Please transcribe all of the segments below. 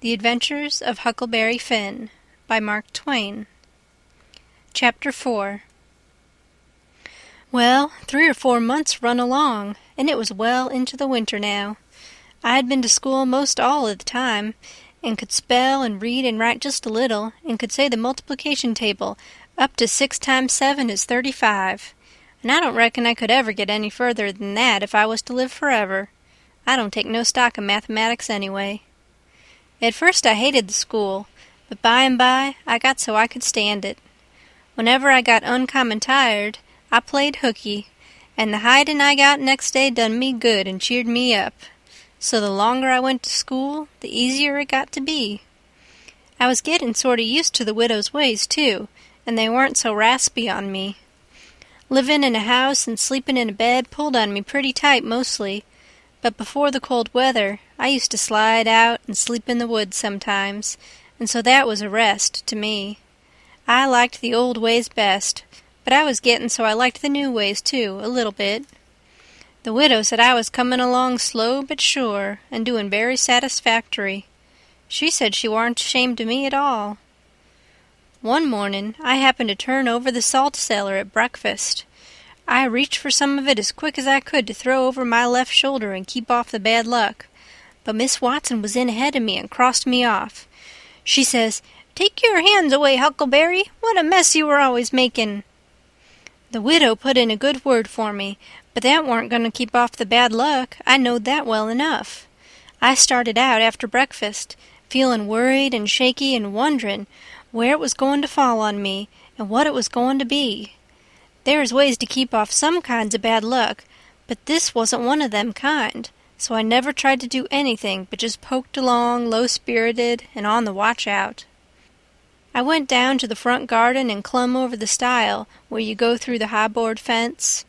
The Adventures of Huckleberry Finn by Mark Twain. Chapter 4. Well, 3 or 4 months run along, and it was well into the winter now. I had been to school most all of the time, and could spell and read and write just a little, and could say the multiplication table up to 6 times 7 is 35. And I don't reckon I could ever get any further than that if I was to live forever. I don't take no stock in mathematics anyway. At first I hated the school, but by and by I got so I could stand it. Whenever I got uncommon tired, I played hooky, and the hidin' I got next day done me good and cheered me up. So the longer I went to school, the easier it got to be. I was gettin' sort of used to the widow's ways, too, and they weren't so raspy on me. Livin' in a house and sleepin' in a bed pulled on me pretty tight mostly, but before the cold weather I used to slide out and sleep in the woods sometimes, and so that was a rest to me. I liked the old ways best, but I was gettin' so I liked the new ways too, a little bit. The widow said I was comin' along slow but sure, and doin' very satisfactory. She said she warn't ashamed of me at all. One mornin' I happened to turn over the salt cellar at breakfast. I reached for some of it as quick as I could to throw over my left shoulder and keep off the bad luck, but Miss Watson was in ahead of me and crossed me off. She says, "Take your hands away, Huckleberry. What a mess you were always makin'." The widow put in a good word for me, but that warn't going to keep off the bad luck. I knowed that well enough. I started out after breakfast, feelin' worried and shaky and wonderin' where it was going to fall on me and what it was going to be. There's ways to keep off some kinds of bad luck, but this wasn't one of them kind, so I never tried to do anything but just poked along low-spirited and on the watch-out. I went down to the front garden and clumb over the stile where you go through the high-board fence.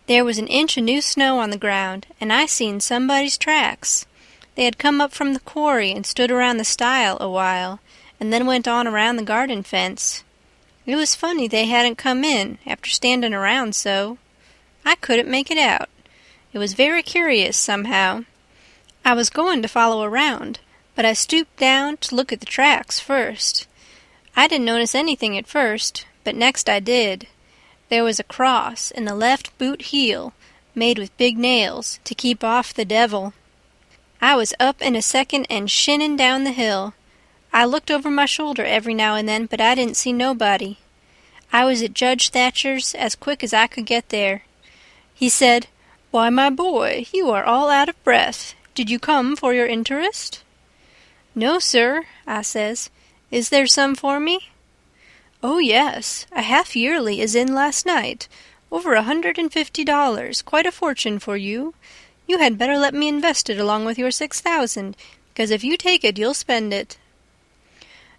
There was an inch of new snow on the ground, and I seen somebody's tracks. They had come up from the quarry and stood around the stile a while, and then went on around the garden fence. It was funny they hadn't come in after standing around so. I couldn't make it out. It was very curious, somehow. I was going to follow around, but I stooped down to look at the tracks first. I didn't notice anything at first, but next I did. There was a cross in the left boot heel, made with big nails to keep off the devil. I was up in a second and shinnin' down the hill. I looked over my shoulder every now and then, but I didn't see nobody. I was at Judge Thatcher's as quick as I could get there. He said, "Why, my boy, you are all out of breath. Did you come for your interest?" "No, sir," I says. "Is there some for me?" "Oh, yes. A half-yearly is in last night. Over $150, quite a fortune for you. You had better let me invest it along with your 6,000, because if you take it you'll spend it."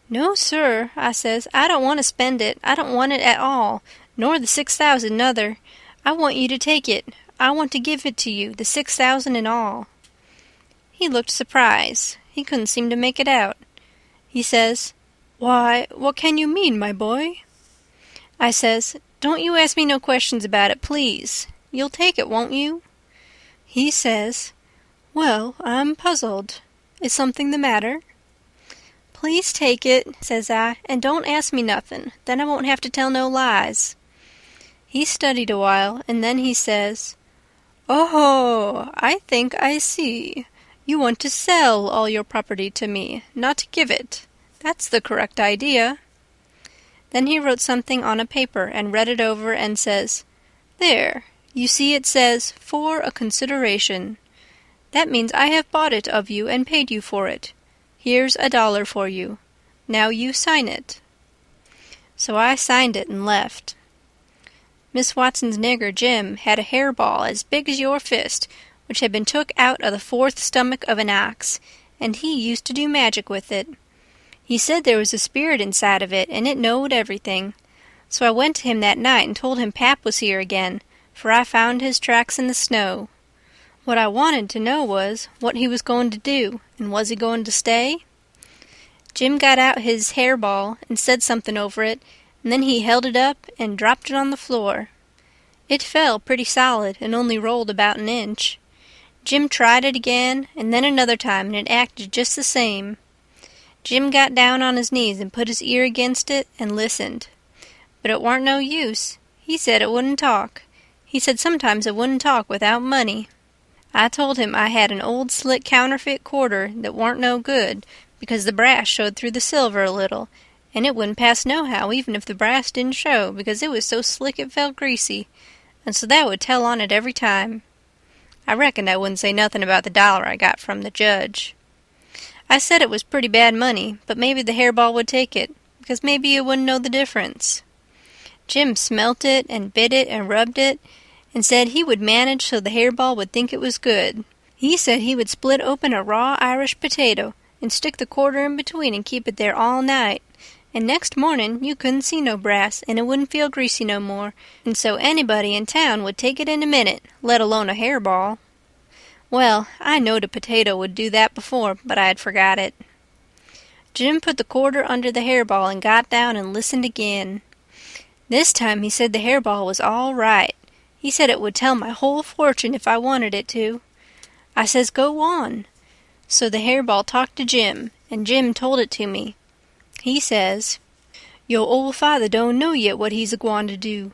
"No, sir," I says, "I don't want to spend it. I don't want it at all, nor the 6,000 nother. I want you to take it. I want to give it to you, the 6,000 and all." He looked surprised. He couldn't seem to make it out. He says, "Why, what can you mean, my boy?" I says, "Don't you ask me no questions about it, please. You'll take it, won't you?" He says, "Well, I'm puzzled. Is something the matter?" "Please take it," says I, "and don't ask me nothin'. Then I won't have to tell no lies." He studied a while, and then he says, "Oh, I think I see. You want to sell all your property to me, not give it. That's the correct idea." Then he wrote something on a paper and read it over and says, "There, you see it says, 'for a consideration.' That means I have bought it of you and paid you for it. Here's $1 for you. Now you sign it." So I signed it and left. Miss Watson's nigger Jim had a hairball as big as your fist, which had been took out of the 4th stomach of an ox, and he used to do magic with it. He said there was a spirit inside of it, and it knowed everything. So I went to him that night and told him Pap was here again, for I found his tracks in the snow. What I wanted to know was what he was going to do, and was he going to stay? Jim got out his hairball and said something over it, and then he held it up and dropped it on the floor. It fell pretty solid and only rolled about an inch. Jim tried it again, and then another time, and it acted just the same. Jim got down on his knees and put his ear against it and listened. But it warn't no use. He said it wouldn't talk. He said sometimes it wouldn't talk without money. I told him I had an old slick counterfeit quarter that warn't no good, because the brass showed through the silver a little, and it wouldn't pass nohow even if the brass didn't show, because it was so slick it felt greasy, and so that would tell on it every time. I reckoned I wouldn't say nothing about the dollar I got from the judge. I said it was pretty bad money, but maybe the hairball would take it, because maybe you wouldn't know the difference. Jim smelt it and bit it and rubbed it, and said he would manage so the hairball would think it was good. He said he would split open a raw Irish potato and stick the quarter in between and keep it there all night, and next morning you couldn't see no brass and it wouldn't feel greasy no more, and so anybody in town would take it in a minute, let alone a hairball. Well, I knowed a potato would do that before, but I had forgot it. Jim put the quarter under the hairball and got down and listened again. This time he said the hairball was all right. He said it would tell my whole fortune if I wanted it to. I says, go on. So the hairball talked to Jim, and Jim told it to me. He says, "Yo' ole father don't know yet what he's a-gwine to do.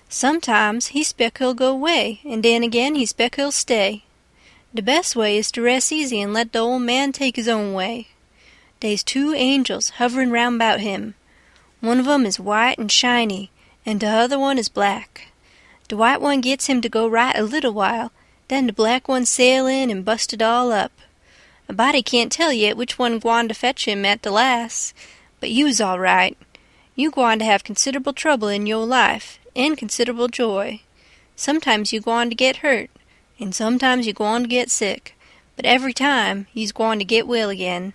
Sometimes he spec he'll go away, and den again he spec he'll stay. The best way is to rest easy and let the old man take his own way. Dey's 2 angels hovering round 'bout him. One of 'em is white and shiny, and the other one is black. The white one gets him to go right a little while, then the black one sail in and bust it all up. A body can't tell yet which one gwine to fetch him at the last, but you's all right. You gwine to have considerable trouble in yo' life, and considerable joy. Sometimes you gwine to get hurt, and sometimes you gwine to get sick, but every time you's gwine to get well again.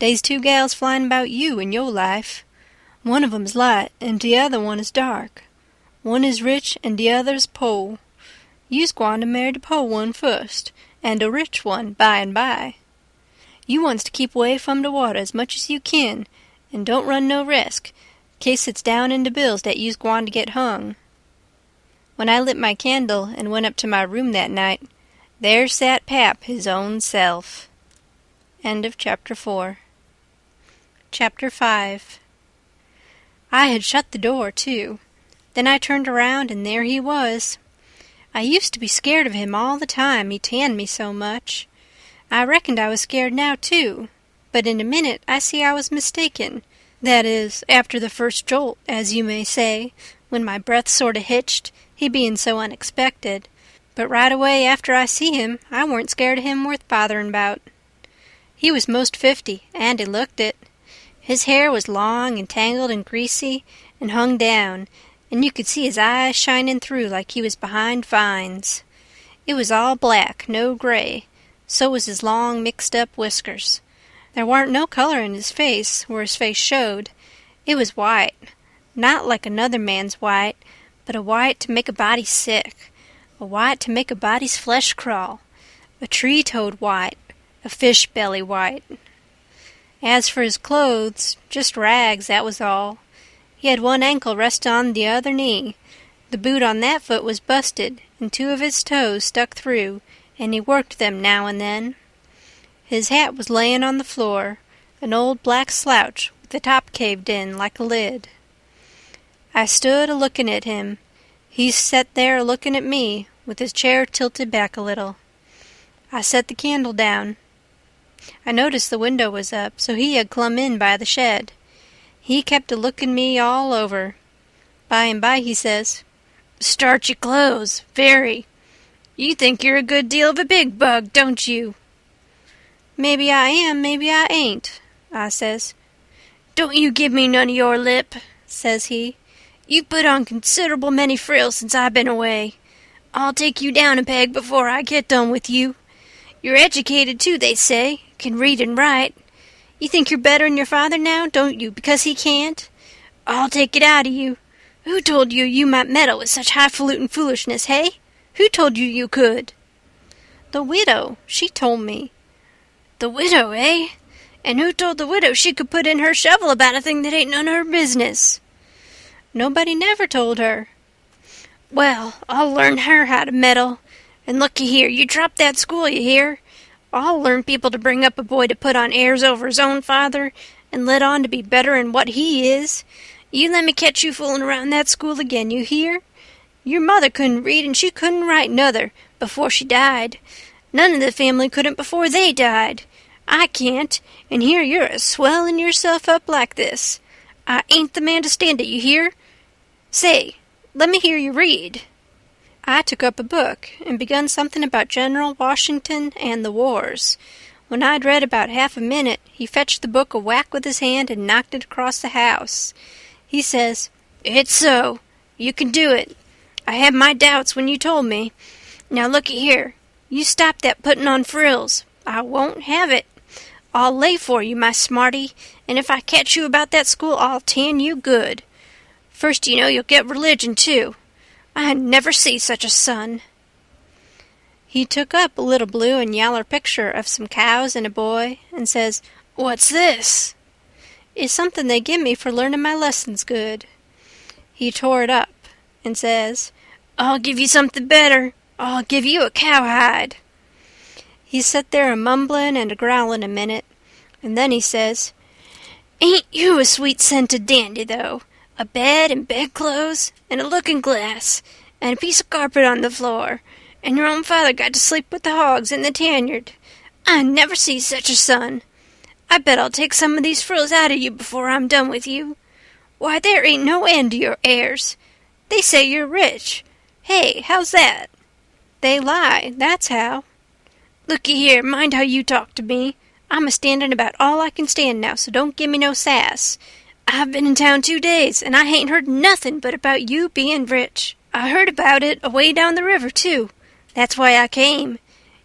Dey's 2 gals flyin' 'bout you in yo' life. One of 'em's light, and the other one is dark. One is rich, and the other's po'. You's gwine to marry the po' one first, and the rich one by and by. You wants to keep away from the water as much as you kin, and don't run no risk, case it's down in the bills that you's gwine to get hung." When I lit my candle and went up to my room that night, there sat Pap his own self. End of Chapter 4. Chapter 5. I had shut the door, too. Then I turned around, and there he was. I used to be scared of him all the time, he tanned me so much. I reckoned I was scared now, too, but in a minute I see I was mistaken. That is, after the first jolt, as you may say, when my breath sort of hitched, he being so unexpected. But right away after I see him, I weren't scared of him worth bothering 'bout. He was most 50, and he looked it. His hair was long and tangled and greasy, and hung down, and you could see his eyes shining through like he was behind vines. It was all black, no gray. So was his long, mixed-up whiskers. There warn't no color in his face where his face showed. It was white, not like another man's white, but a white to make a body sick, a white to make a body's flesh crawl, a tree-toad white, a fish-belly white. As for his clothes, just rags, that was all. He had one ankle resting on the other knee. The boot on that foot was busted, and 2 of his toes stuck through, and he worked them now and then. His hat was layin' on the floor, an old black slouch with the top caved in like a lid. I stood a-lookin' at him. He set there a-lookin' at me, with his chair tilted back a little. I set the candle down. I noticed the window was up, so he had clum in by the shed. He kept a-lookin' me all over. By and by he says, "Starchy clothes, very. You think you're a good deal of a big bug, don't you?" "Maybe I am, maybe I ain't," I says. "Don't you give me none of your lip," says he. "You've put on considerable many frills since I've been away. I'll take you down a peg before I get done with you. You're educated, too, they say, can read and write. You think you're better'n your father now, don't you, because he can't? I'll take it out of you. Who told you you might meddle with such highfalutin foolishness, hey? Who told you you could?" "The widow. She told me." "The widow, eh? And who told the widow she could put in her shovel about a thing that ain't none of her business?" "Nobody never told her." "Well, I'll learn her how to meddle. And looky here, you drop that school, you hear? I'll learn people to bring up a boy to put on airs over his own father, and let on to be better'n what he is. You let me catch you fooling around that school again, you hear? Your mother couldn't read, and she couldn't write nother, before she died. None of the family couldn't before they died. I can't, and here you're a-swelling yourself up like this. I ain't the man to stand it, you hear? Say, let me hear you read." I took up a book, and begun something about General Washington and the wars. When I'd read about half a minute, he fetched the book a whack with his hand and knocked it across the house. He says, "It's so. You can do it. I had my doubts when you told me. Now looky here. You stop that putting on frills. I won't have it. I'll lay for you, my smarty, and if I catch you about that school, I'll tan you good. First, you know, you'll get religion, too. I never see such a son." He took up a little blue and yaller picture of some cows and a boy, and says, "What's this?" "It's something they give me for learning my lessons good." He tore it up, and says, "I'll give you something better. I'll give you a cowhide." He set there a-mumbling and a-growling a minute, and then he says, "Ain't you a sweet-scented dandy, though? A bed and bedclothes, and a looking-glass, and a piece of carpet on the floor, and your own father got to sleep with the hogs in the tanyard. I never see such a son. I bet I'll take some of these frills out of you before I'm done with you. Why, there ain't no end to your airs. They say you're rich. Hey, how's that?" "They lie, that's how." "Looky here, mind how you talk to me. I'm a-standing about all I can stand now, so don't give me no sass. I've been in town 2 days, and I hain't heard nothing but about you being rich. I heard about it away down the river, too. That's why I came.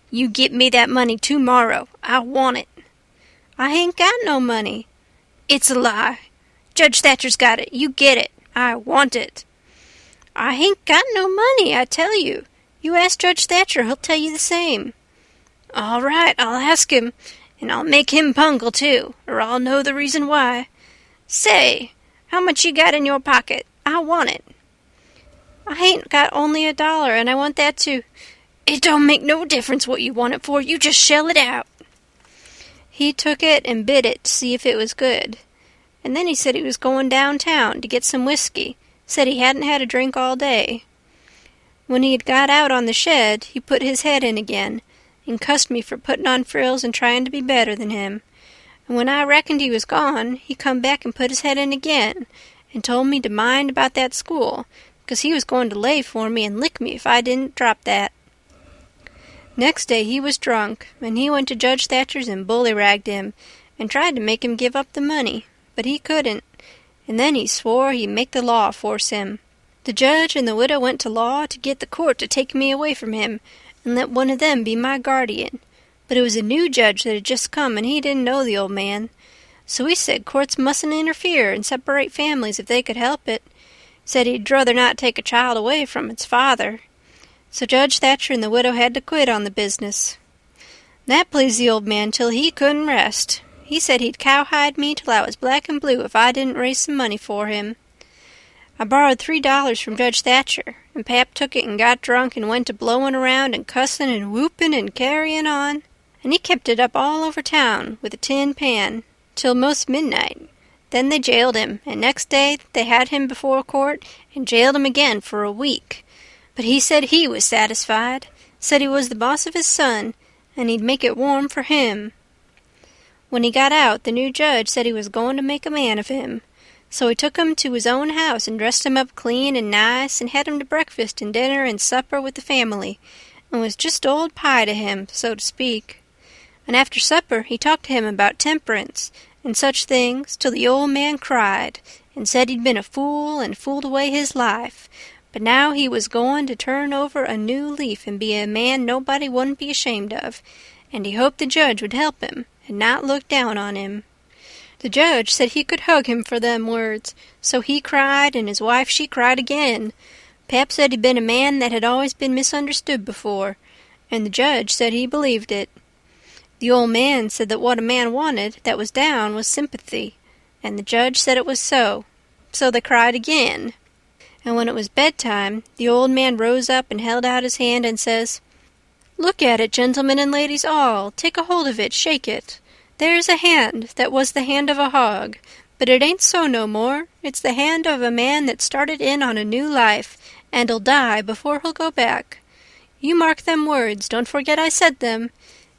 You get me that money tomorrow. I want it." "I hain't got no money." "It's a lie. Judge Thatcher's got it. You get it. I want it." "I hain't got no money, I tell you. You ask Judge Thatcher, he'll tell you the same." "All right, I'll ask him, and I'll make him pungle, too, or I'll know the reason why. Say, how much you got in your pocket? I want it." "I hain't got only $1, and I want that too." "It don't make no difference what you want it for. You just shell it out." He took it and bit it to see if it was good, and then he said he was going downtown to get some whiskey, said he hadn't had a drink all day. When he had got out on the shed, he put his head in again, and cussed me for putting on frills and trying to be better than him. And when I reckoned he was gone, he come back and put his head in again, and told me to mind about that school, 'cause he was going to lay for me and lick me if I didn't drop that. Next day he was drunk, and he went to Judge Thatcher's and bully-ragged him, and tried to make him give up the money, but he couldn't, and then he swore he'd make the law force him. The judge and the widow went to law to get the court to take me away from him, and let one of them be my guardian, but it was a new judge that had just come, and he didn't know the old man. So he said courts mustn't interfere and separate families if they could help it. Said he'd druther not take a child away from its father. So Judge Thatcher and the widow had to quit on the business. That pleased the old man till he couldn't rest. He said he'd cowhide me till I was black and blue if I didn't raise some money for him. I borrowed $3 from Judge Thatcher, and Pap took it and got drunk and went to blowing around and cussing and whooping and carrying on, and he kept it up all over town with a tin pan till most midnight. Then they jailed him, and next day they had him before court and jailed him again for a week. But he said he was satisfied, said he was the boss of his son, and he'd make it warm for him. When he got out, the new judge said he was going to make a man of him. So he took him to his own house and dressed him up clean and nice and had him to breakfast and dinner and supper with the family, and was just old pie to him, so to speak. And after supper he talked to him about temperance and such things till the old man cried and said he'd been a fool and fooled away his life, but now he was going to turn over a new leaf and be a man nobody wouldn't be ashamed of, and he hoped the judge would help him and not look down on him. The judge said he could hug him for them words, so he cried, and his wife she cried again. Pap said he'd been a man that had always been misunderstood before, and the judge said he believed it. The old man said that what a man wanted that was down was sympathy, and the judge said it was so. So they cried again. And when it was bedtime, the old man rose up and held out his hand and says, "Look at it, gentlemen and ladies all. Take a hold of it, shake it. There's a hand that was the hand of a hog, but it ain't so no more. It's the hand of a man that started in on a new life, and'll die before he'll go back. You mark them words, don't forget I said them.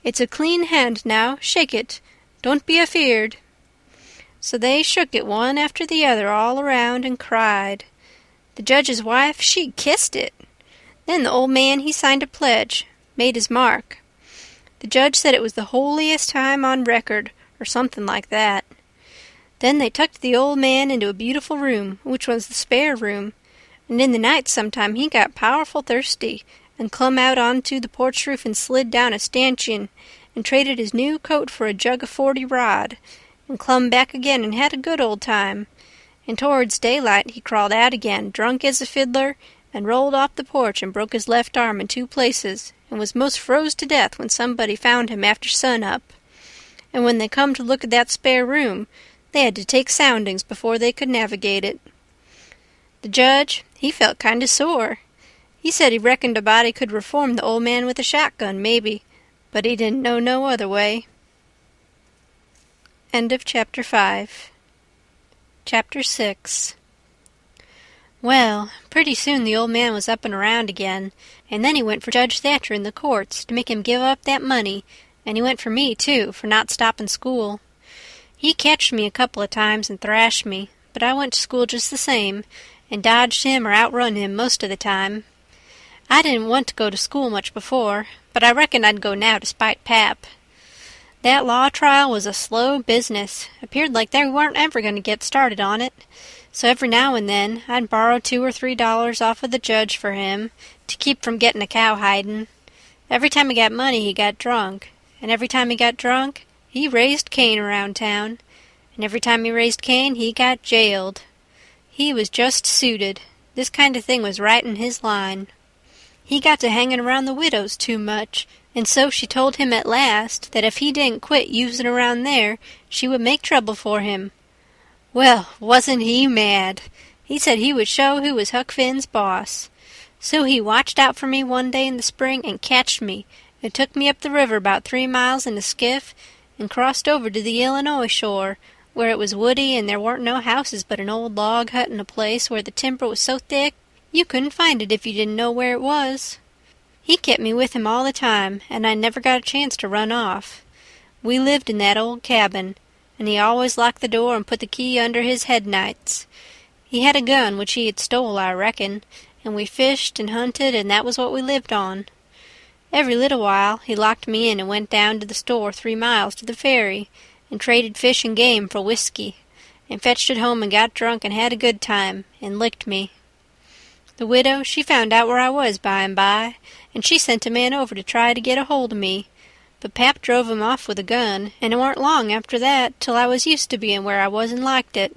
It's a clean hand now, shake it. Don't be afeard." So they shook it one after the other all around and cried. The judge's wife, she kissed it. Then the old man, he signed a pledge, made his mark. The judge said it was the holiest time on record, or something like that. Then they tucked the old man into a beautiful room, which was the spare room, and in the night sometime he got powerful thirsty, and clumb out onto the porch roof and slid down a stanchion, and traded his new coat for a jug of 40 rod, and clumb back again and had a good old time. And towards daylight he crawled out again, drunk as a fiddler, and rolled off the porch and broke his left arm in 2 places, and was most froze to death when somebody found him after sun-up. And when they come to look at that spare room, they had to take soundings before they could navigate it. The judge, he felt kind of sore. He said he reckoned a body could reform the old man with a shotgun, maybe, but he didn't know no other way. End of Chapter 5. Chapter 6. Well, pretty soon the old man was up and around again, and then he went for Judge Thatcher in the courts to make him give up that money, and he went for me, too, for not stopping school. He catched me a couple of times and thrashed me, but I went to school just the same, and dodged him or outrun him most of the time. I didn't want to go to school much before, but I reckoned I'd go now to spite Pap. That law trial was a slow business. Appeared like they weren't ever going to get started on it. So every now and then I'd borrow $2 or $3 off of the judge for him, to keep from getting a cowhiding. Every time he got money he got drunk, and every time he got drunk he raised Cain around town, and every time he raised Cain he got jailed. He was just suited. This kind of thing was right in his line. He got to hanging around the widows too much, and so she told him at last that if he didn't quit using around there, she would make trouble for him. Well, wasn't he mad? He said he would show who was Huck Finn's boss. So he watched out for me one day in the spring and catched me, and took me up the river about 3 miles in a skiff, and crossed over to the Illinois shore, where it was woody and there weren't no houses but an old log hut in a place where the timber was so thick you couldn't find it if you didn't know where it was. He kept me with him all the time, and I never got a chance to run off. We lived in that old cabin, and he always locked the door and put the key under his head nights. He had a gun which he had stole, I reckon, and we fished and hunted, and that was what we lived on. Every little while he locked me in and went down to the store 3 miles to the ferry, and traded fish and game for whiskey, and fetched it home and got drunk and had a good time, and licked me. The widow, she found out where I was by and by, and she sent a man over to try to get a hold of me, but Pap drove him off with a gun, and it warn't long after that till I was used to being where I was and liked it,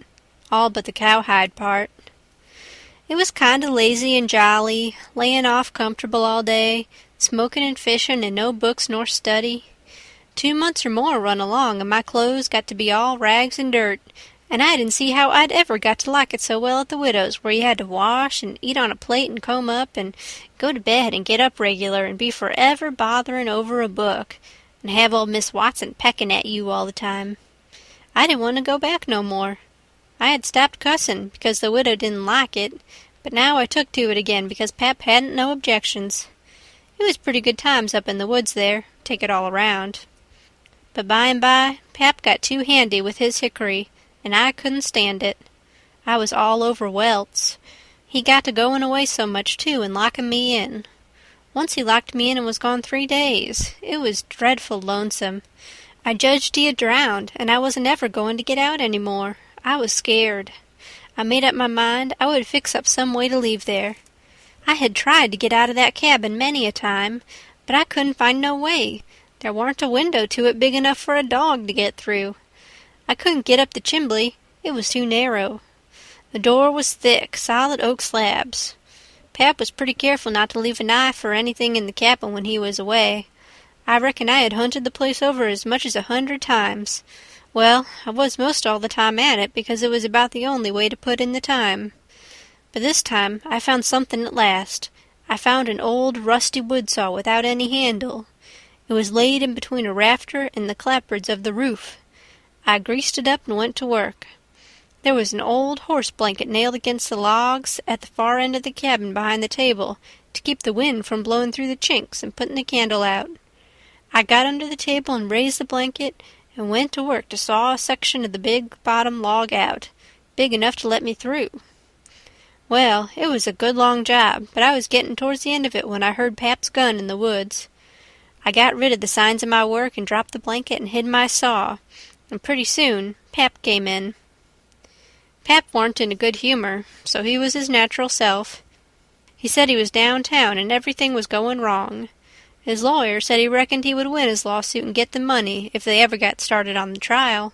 all but the cowhide part. It was kind of lazy and jolly, layin' off comfortable all day, smoking and fishing, and no books nor study. 2 months or more run along, and my clothes got to be all rags and dirt, and I didn't see how I'd ever got to like it so well at the widow's, where you had to wash and eat on a plate and comb up and go to bed and get up regular and be forever bothering over a book, and have old Miss Watson pecking at you all the time. I didn't want to go back no more. I had stopped cussin' because the widow didn't like it, but now I took to it again because Pap hadn't no objections. It was pretty good times up in the woods there, take it all around. But by and by Pap got too handy with his hickory, and I couldn't stand it. I was all over welts. He got to going away so much, too, and locking me in. Once he locked me in and was gone 3 days. It was dreadful lonesome. I judged he had drowned, and I wasn't ever going to get out any more. I was scared. I made up my mind I would fix up some way to leave there. I had tried to get out of that cabin many a time, but I couldn't find no way. There warn't a window to it big enough for a dog to get through. I couldn't get up the chimbley. It was too narrow. The door was thick, solid oak slabs. Pap was pretty careful not to leave a knife or anything in the cabin when he was away. I reckon I had hunted the place over as much as 100 times. Well, I was most all the time at it because it was about the only way to put in the time. But this time I found something at last, I found an old rusty wood saw without any handle. It was laid in between a rafter and the clapboards of the roof. I greased it up and went to work. There was an old horse blanket nailed against the logs at the far end of the cabin behind the table to keep the wind from blowing through the chinks and putting the candle out. I got under the table and raised the blanket and went to work to saw a section of the big bottom log out, big enough to let me through. Well, it was a good long job, but I was getting towards the end of it when I heard Pap's gun in the woods. I got rid of the signs of my work and dropped the blanket and hid my saw, and pretty soon Pap came in. Pap warn't in a good humor, so he was his natural self. He said he was downtown and everything was going wrong. His lawyer said he reckoned he would win his lawsuit and get the money if they ever got started on the trial.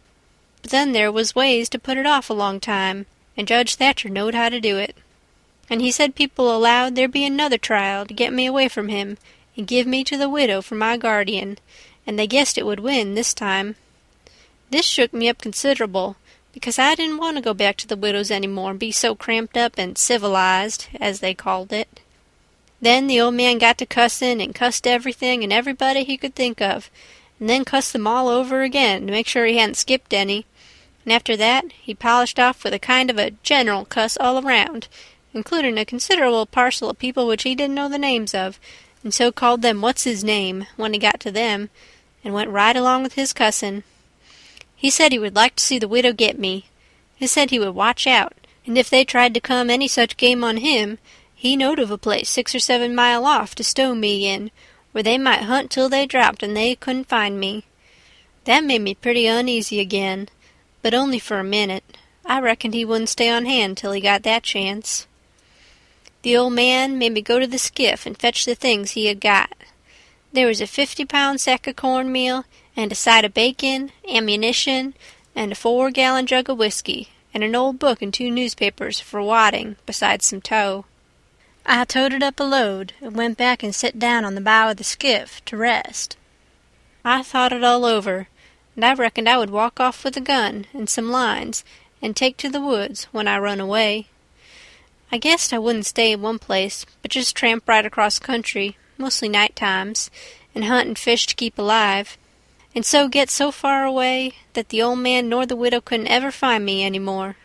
But then there was ways to put it off a long time, and Judge Thatcher knowed how to do it. And he said people allowed there be another trial to get me away from him and give me to the widow for my guardian, and they guessed it would win this time. This shook me up considerable, because I didn't want to go back to the widow's any more and be so cramped up and civilized, as they called it. Then the old man got to cussin' and cussed everything and everybody he could think of, and then cussed them all over again to make sure he hadn't skipped any, and after that he polished off with a kind of a general cuss all around, including a considerable parcel of people which he didn't know the names of, and so called them what's-his-name when he got to them, and went right along with his cussin'. He said he would like to see the widow get me. He said he would watch out, and if they tried to come any such game on him, he knowed of a place 6 or 7 mile off to stow me in, where they might hunt till they dropped and they couldn't find me. That made me pretty uneasy again, but only for a minute. I reckoned he wouldn't stay on hand till he got that chance. The old man made me go to the skiff and fetch the things he had got. There was a 50-pound sack of cornmeal, and a side of bacon, ammunition, and a 4-gallon jug of whiskey, and an old book and 2 newspapers for wadding, besides some tow. I toted up a load and went back and set down on the bow of the skiff to rest. I thought it all over, and I reckoned I would walk off with a gun and some lines and take to the woods when I run away. I guessed I wouldn't stay in one place, but just tramp right across country, mostly night times, and hunt and fish to keep alive, and so get so far away that the old man nor the widow couldn't ever find me any more.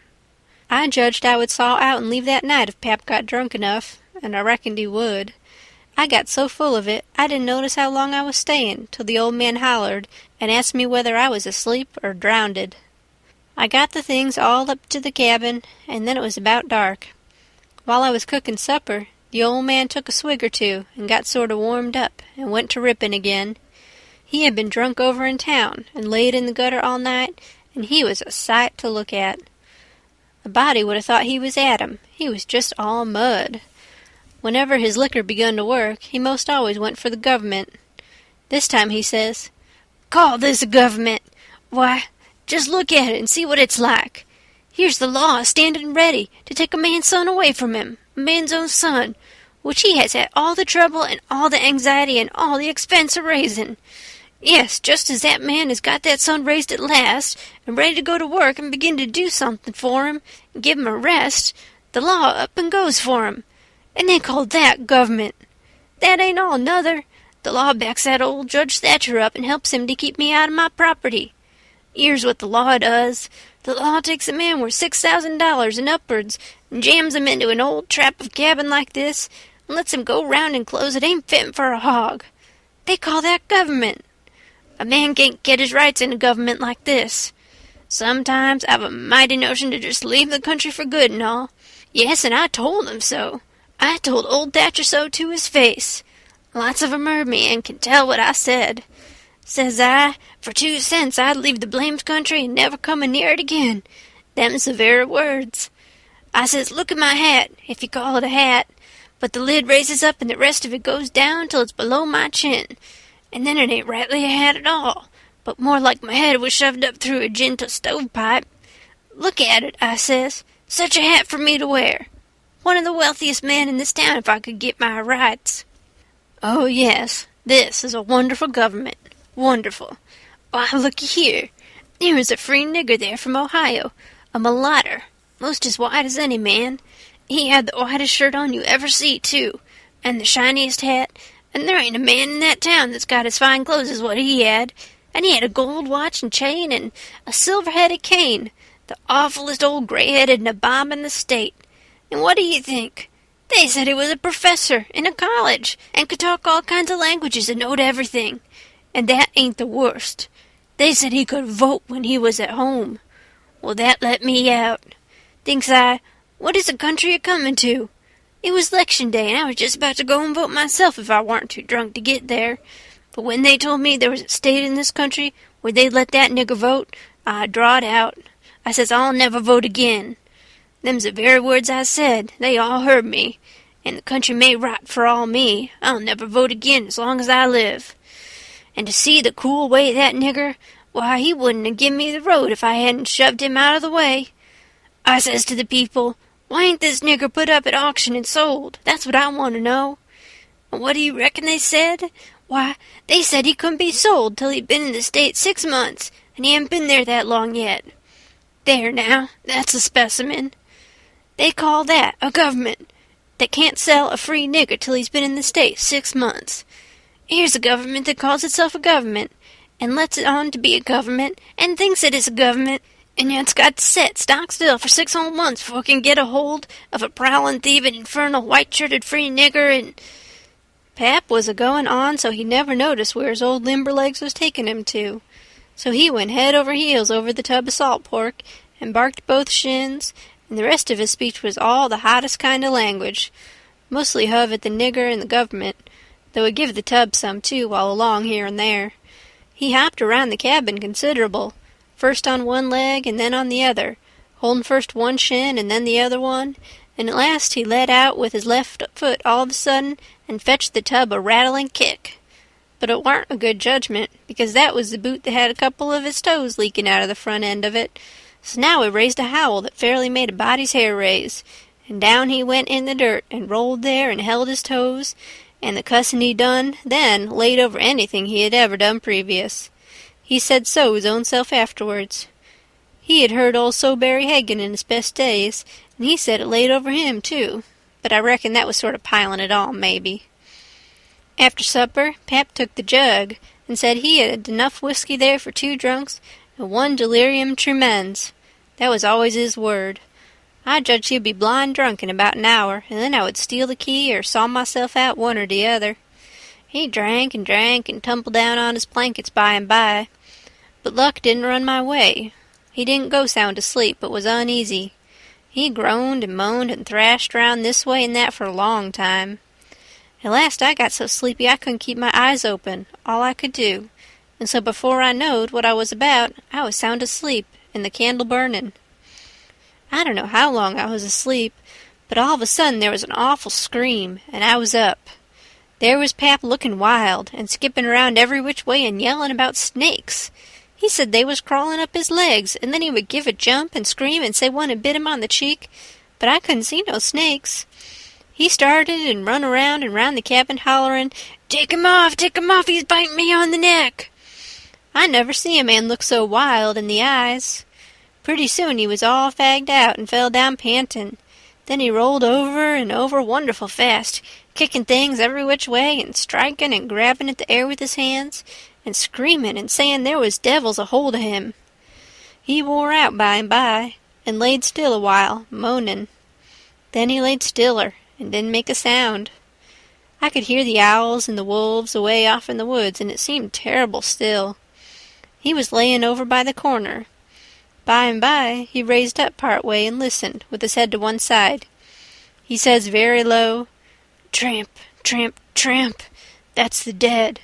I judged I would saw out and leave that night if Pap got drunk enough, and I reckoned he would. I got so full of it I didn't notice how long I was staying till the old man hollered and asked me whether I was asleep or drownded. I got the things all up to the cabin, and then it was about dark. While I was cooking supper, the old man took a swig or two and got sort of warmed up and went to ripping again. He had been drunk over in town and laid in the gutter all night, and he was a sight to look at. A body would have thought he was Adam. He was just all mud. Whenever his liquor begun to work, he most always went for the government. This time he says, "Call this a government? Why, just look at it and see what it's like. Here's the law standing ready to take a man's son away from him, a man's own son, which he has had all the trouble and all the anxiety and all the expense of raising. Yes, just as that man has got that son raised at last, and ready to go to work and begin to do something for him, and give him a rest, the law up and goes for him. And they call that government. That ain't all, nuther. The law backs that old Judge Thatcher up and helps him to keep me out of my property. Here's what the law does. The law takes a man worth $6,000 and upwards, and jams him into an old trap of cabin like this, and lets him go round in clothes that ain't fitting for a hog. They call that government. A man can't get his rights in a government like this. Sometimes I've a mighty notion to just leave the country for good and all. Yes, and I told him so. I told old Thatcher so to his face. Lots of 'em heard me and can tell what I said. Says I, for 2 cents I'd leave the blamed country and never come near it again. Them's the very words. I says, look at my hat, if you call it a hat, but the lid raises up and the rest of it goes down till it's below my chin. And then it ain't rightly a hat at all, but more like my head was shoved up through a gentle stovepipe. Look at it, I says. Such a hat for me to wear. One of the wealthiest men in this town if I could get my rights. Oh, yes, this is a wonderful government. Wonderful. Why, looky here. There is a free nigger there from Ohio, a mulatto, most as white as any man. He had the whitest shirt on you ever see, too, and the shiniest hat, and there ain't a man in that town that's got as fine clothes as what he had, and he had a gold watch and chain and a silver-headed cane, the awfullest old gray-headed nabob in the state. And what do you think? They said he was a professor in a college, and could talk all kinds of languages and knowed everything. And that ain't the worst. They said he could vote when he was at home. Well, that let me out. Thinks I, what is the country a-comin' to? It was 'lection day, and I was just about to go and vote myself if I warn't too drunk to get there. But when they told me there was a state in this country where they'd let that nigger vote, I drawed out. I says I'll never vote again. Them's the very words I said. They all heard me. And the country may rot for all me. I'll never vote again as long as I live. And to see the cool way that nigger, why, he wouldn't have given me the road if I hadn't shoved him out of the way. I says to the people, why ain't this nigger put up at auction and sold? That's what I want to know. And what do you reckon they said? Why, they said he couldn't be sold till he'd been in the state 6 months, and he hadn't been there that long yet. There now, that's a specimen. They call that a government that can't sell a free nigger till he's been in the state 6 months. Here's a government that calls itself a government, and lets it on to be a government, and thinks it is a government, and yet it's got to sit stock still for 6 whole months before it can get a hold of a prowling, thieving, infernal, white-shirted free nigger, and... Pap was a-going on so he never noticed where his old Limberlegs was taking him to. So he went head over heels over the tub of salt pork, and barked both shins, and the rest of his speech was all the hottest kind of language, mostly huv at the nigger and the government, though he give the tub some too while along here and there. He hopped around the cabin considerable, first on one leg and then on the other, holding first one shin and then the other one, and at last he let out with his left foot all of a sudden and fetched the tub a rattling kick. But it warn't a good judgment, because that was the boot that had a couple of his toes leaking out of the front end of it. So now he raised a howl that fairly made a body's hair raise, and down he went in the dirt, and rolled there, and held his toes, and the cussin' he done then laid over anything he had ever done previous. He said so his own self afterwards. He had heard old Soberry Hagan in his best days, and he said it laid over him, too, but I reckon that was sort of piling it on, maybe. After supper, Pap took the jug, and said he had enough whiskey there for 2 drunks and 1 delirium tremens. That was always his word. I judged he'd be blind drunk in about an hour, and then I would steal the key or saw myself out one or the other. He drank and tumbled down on his blankets by and by, but luck didn't run my way. He didn't go sound asleep, but was uneasy. He groaned and moaned and thrashed round this way and that for a long time. At last I got so sleepy I couldn't keep my eyes open, all I could do, and so before I knowed what I was about, I was sound asleep, and the candle burning. I don't know how long I was asleep, but all of a sudden there was an awful scream, and I was up. There was Pap looking wild, and skipping around every which way and yelling about snakes. He said they was crawling up his legs, and then he would give a jump and scream and say one had bit him on the cheek, but I couldn't see no snakes. He started and run around and round the cabin hollering, take him off, he's biting me on the neck." I never see a man look so wild in the eyes. Pretty soon he was all fagged out and fell down panting. Then he rolled over and over wonderful fast, kicking things every which way and striking and grabbing at the air with his hands, and screaming and saying there was devils a-hold of him. He wore out by and by, and laid still a while, moaning. Then he laid stiller, and didn't make a sound. I could hear the owls and the wolves away off in the woods, and it seemed terrible still. He was layin' over by the corner. By and by he raised up part way and listened, with his head to one side. He says very low, "Tramp, tramp, tramp, that's the dead.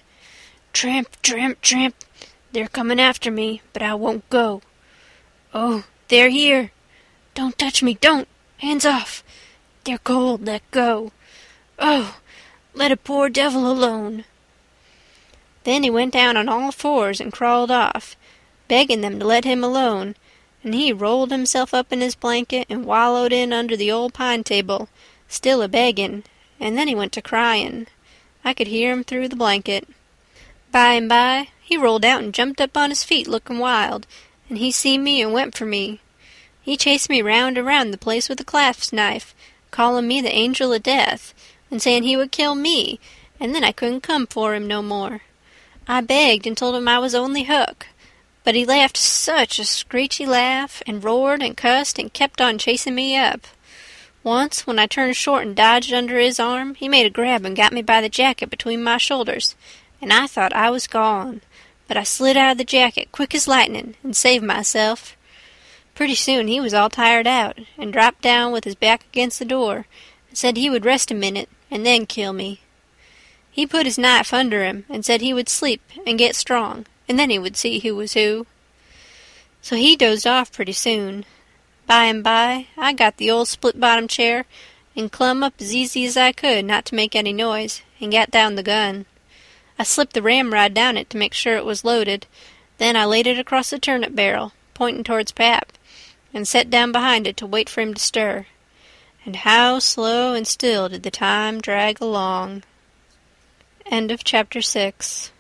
Tramp, tramp, tramp, they're coming after me, but I won't go. Oh, they're here. Don't touch me, don't! Hands off! They're cold, let go. Oh, let a poor devil alone." Then he went down on all fours and crawled off, begging them to let him alone, and he rolled himself up in his blanket and wallowed in under the old pine table, still a-begging, and then he went to crying. I could hear him through the blanket. By and by he rolled out and jumped up on his feet looking wild, and he seen me and went for me. He chased me round and round the place with a clasp knife, calling me the angel of death, and saying he would kill me, and then I couldn't come for him no more. I begged and told him I was only Huck, but he laughed such a screechy laugh, and roared and cussed and kept on chasing me up. Once, when I turned short and dodged under his arm, he made a grab and got me by the jacket between my shoulders, and I thought I was gone, but I slid out of the jacket quick as lightning and saved myself. Pretty soon he was all tired out, and dropped down with his back against the door, and said he would rest a minute and then kill me. He put his knife under him and said he would sleep and get strong, and then he would see who was who. So he dozed off pretty soon. By and by I got the old split-bottom chair and clumb up as easy as I could not to make any noise, and got down the gun. I slipped the ramrod down it to make sure it was loaded, then I laid it across the turnip barrel, pointing towards Pap, and sat down behind it to wait for him to stir. And how slow and still did the time drag along. End of chapter 6.